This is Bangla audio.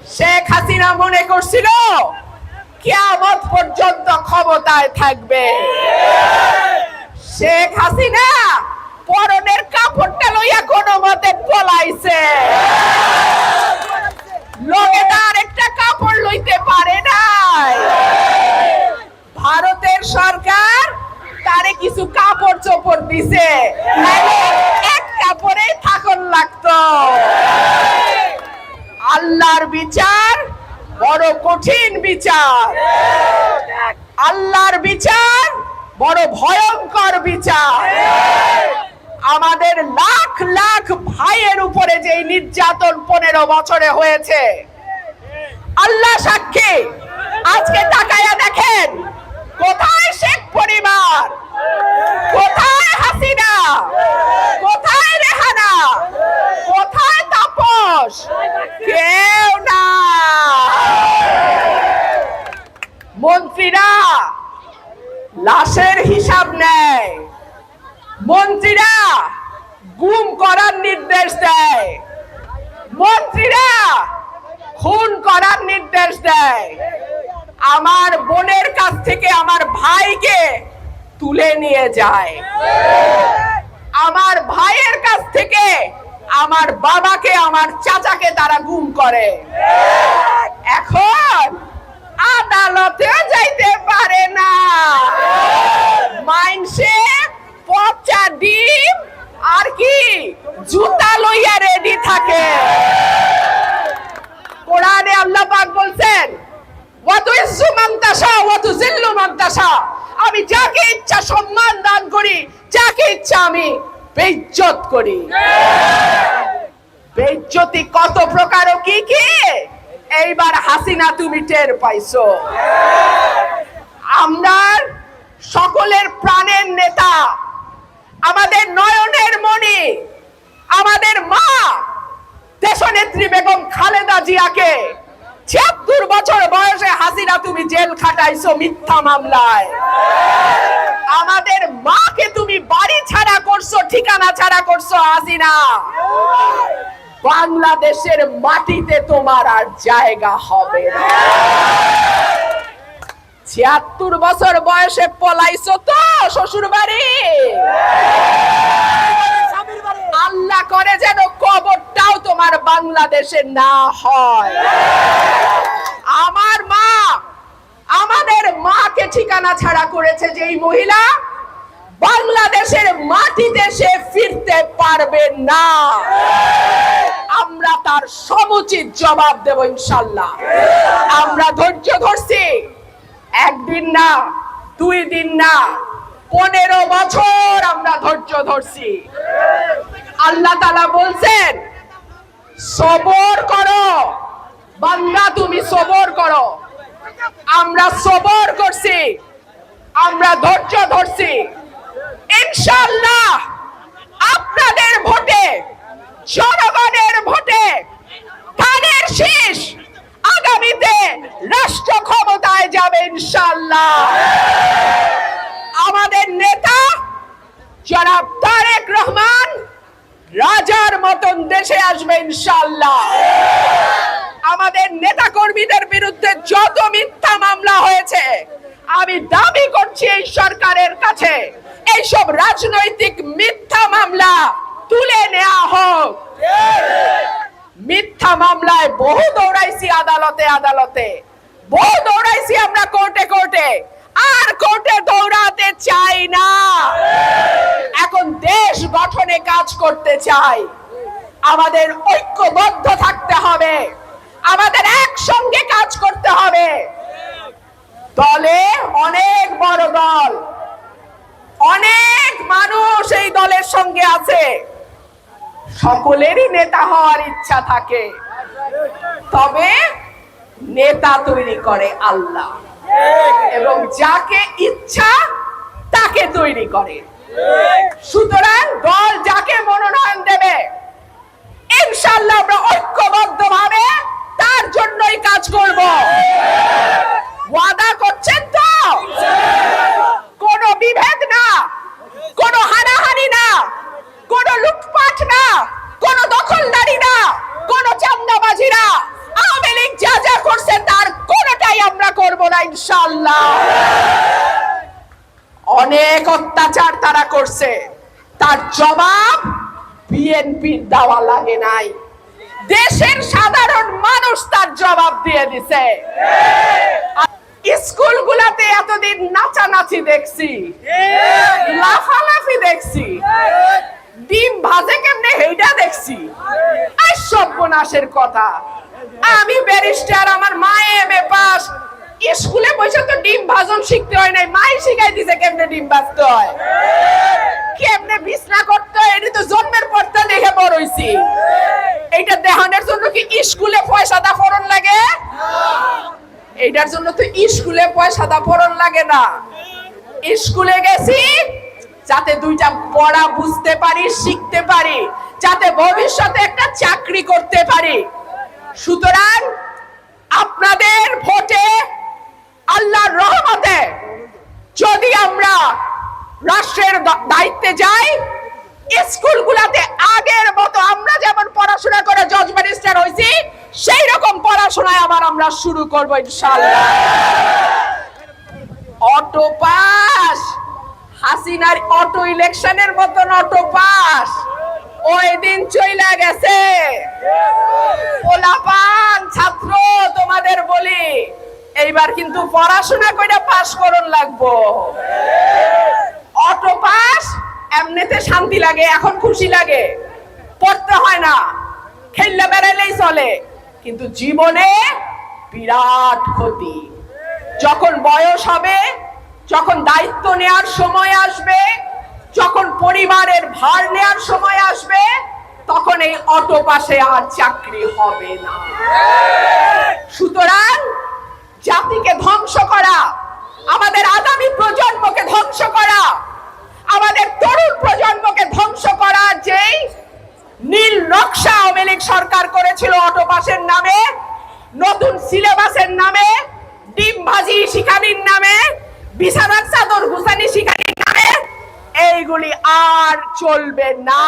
শেখ হাসিনা মনে করছিল কিয়ামত পর্যন্ত ক্ষমতায় থাকবে। শেখ হাসিনা পরনের কাপড়টা লইয়া কোনো মতে পলাইছে। লোকে তার একটা কাপড় লইতে পারে নাই। ভারতের সরকার তারে কিছু কাপড় চোপড় দিছে, এক কাপড়ে থাকন লাগতো। আল্লাহর বিচার বড় কঠিন বিচার, আল্লাহর বিচার বড় ভয়ঙ্কর বিচার। আমাদের লাখ লাখ ভাইয়ের উপরে যে নির্যাতন 15 বছরে হয়েছে, আল্লাহ সাক্ষী। আজকে তাকায়া দেখেন, কোথায় শেখ পরিবার, কোথায় হাসিনা, কোথায় রেহানা, কোথায় তাপস? কেউ না। মন্ত্রীরা লাশের হিসাব নেয়, মন্ত্রীরা গুম করার নির্দেশ দেয়, মন্ত্রীরা খুন করার নির্দেশ দেয়। আমার বোনের কাছ থেকে আমার ভাইকে তুলে নিয়ে যায়, আমার ভাইয়ের কাছ থেকে আমার বাবাকে, আমার চাচাকে তারা গুম করে। এখন আদালতেও যাইতে পারে না। মাইনসে পচা ডিম আর কি জুতা লইয়া রেডি থাকে। কোরআনে আল্লাহ পাক বলছেন, ওয়াতুইজ্জু মান তাশা ওয়া তুযিল্লু মান তাশা। আমি যাকে ইচ্ছা সম্মান দান করি, যাকে ইচ্ছা আমি বেইজ্জত করি। বেইজ্জতি কত প্রকার ও কি কি এইবার হাসিনা তুমি টের পাইছো। আমরা সকলের প্রাণের নেতা, আমাদের নয়নের মণি, আমাদের মা দেশনেত্রী বেগম খালেদা জিয়াকে ৭৬ বছর বয়সে হাসিনা তুমি জেল খাটাইছো মিথ্যা মামলায়। আমাদের মাকে তুমি বাড়ি ছাড়া করছো, ঠিকানা ছাড়া করছো হাসিনা। বাংলাদেশের মাটিতে তোমার আর জায়গা হবে না। ৭৬ বছর বয়সে পলাইছো তো শ্বশুর বাড়ি। আল্লাহ করে যেন কবরটাও তোমার বাংলাদেশে না হয়। আমার মা, আমাদের মাকে ঠিকানা ছাড়া করেছে যেই মহিলা, বাংলাদেশের মাটিতে সে ফিরতে পারবে না। আমরা তার সমুচিত জবাব দেব ইনশাআল্লাহ। আমরা ধৈর্য ধরছি, একদিন না, 2 দিন না, 15 বছর আমরা ধৈর্য ধরছি। আল্লাহ তাআলা বলছেন, সবর করো বান্দা, তুমি সবর করো। আমরা সবর করছি, আমরা ধৈর্য ধরছি। ইনশাআল্লাহ আপনাদের ভোটে, জনগণের ভোটে ধানের শীষ আগামীতে রাষ্ট্র ক্ষমতায় যাবে ইনশাআল্লাহ। আমাদের নেতা জনাব তারেক রহমান রাজার মতন দেশে আসবে ইনশাআল্লাহ। আমাদের নেতা কর্মীদের বিরুদ্ধে যত মিথ্যা মামলা হয়েছে, আমি দাবি করছি এই সরকারের কাছে এইসব রাজনৈতিক মিথ্যা মামলা তুলে নেওয়া হোক। মিথ্যা মামলায় বহু দৌড়াইছি আদালতে আদালতে, বহু দৌড়াইছি আমরা কোর্টে কোর্টে, আর কোর্টে দৌড়াতে চাই না। এখন দেশ গঠনে কাজ করতে চাই। আমাদের ঐক্যবদ্ধ থাকতে হবে, আমাদের একসঙ্গে কাজ করতে হবে। দলে অনেক বড় দল, অনেক মানুষ এই দলের সঙ্গে আছে, সকলেরই নেতা হওয়ার ইচ্ছা থাকে, তবে নেতা তৈরি করে আল্লাহ, এবং যাকে ইচ্ছা তাকে তৈরি করে। সুতরাং দল যাকে মনোনয়ন দেবে ইনশাআল্লাহ আমরা ঐক্যবদ্ধভাবে তার জন্যই কাজ করব। ওয়াদা করছেন তো? কোনো বিভেদ না, কোনো হানাহানি না, কোনো লুটপাট না, কোনো দখলদারি না, কোনো চাঁদাবাজি না। আওয়ামী লীগ ইনশাআল্লাহ। অনেক অত্যাচার তারা করছে, তার জবাব বিএনপির দেওয়া লাগে নাই, দেশের সাধারণ মানুষ তার জবাব দিয়ে দিছে। স্কুলগুলোতে এতদিন নাচানাচি দেখছি, লাফালাফি দেখছি, ডিম ভাজে কেমনে হেইটা দেখছি। আর সর্বনাশের কথা, আমি ব্যারিস্টার, আমার মা এমএ পাস, স্কুলে বসে তো ডিম ভাজন শিখতে হয় নাই, মাই শিখাই দিছে কেমনে ডিম ভাজতে হয়, কেমনে বিছনা করতে হয়, এটা তো জন্মের পর তো দেখে বড় হইছি। এইটা দেখানোর জন্য কি স্কুলে পয়সা দা ফরন লাগে? এইটার জন্য তো স্কুলে পয়সা দা ফরন লাগে না। স্কুলে গেছি যাতে দুইটা পড়া বুঝতে পারি, শিখতে পারি, যাতে ভবিষ্যতে একটা চাকরি করতে পারি। সুতরাং আপনাদের ভোটে, আল্লাহর রহমতে যদি আমরা রাষ্ট্রের দায়িত্বে যাই, স্কুলগুলোতে আগের মতো আমরা যেমন পড়াশোনা করে জজ ব্যারিস্টার হইছি, সেই রকম পড়াশোনায় আবার আমরা শুরু করব ইনশাআল্লাহ। অটো পাস, হাসিনার অটো ইলেকশনের মতন অটো পাস ওই দিন চইলা গেছে। পোলাপান ছাত্র তোমাদের বলি, এইবার কিন্তু পড়াশোনা কইরা পাস করন লাগবো। অটো পাস এমনিতে শান্তি লাগে, এখন খুশি লাগে, পড়তে হয় না, খেললে বেড়াইলেই চলে, কিন্তু জীবনে বিরাট ক্ষতি। যখন বয়স হবে, যখন দায়িত্ব নেওয়ার সময় আসবে, যখন পরিবারের ভার নেওয়ার সময় আসবে, তখন এই অটো পাসে আর চাকরি হবে না। সুতরাং জাতিকে ধ্বংস করা, আমাদের আগামী প্রজন্মকে ধ্বংস করা, আমাদের তরুণ প্রজন্মকে ধ্বংস করা যেই নীল নকশা আওয়ামী লীগ সরকার করেছিল অটো পাসের নামে, নতুন সিলেবাসের নামে, ডিম ভাজি শিখানির নামে, বিছানার চাদর গুছানি শিখানির নামে, এইগুলি আর চলবে না।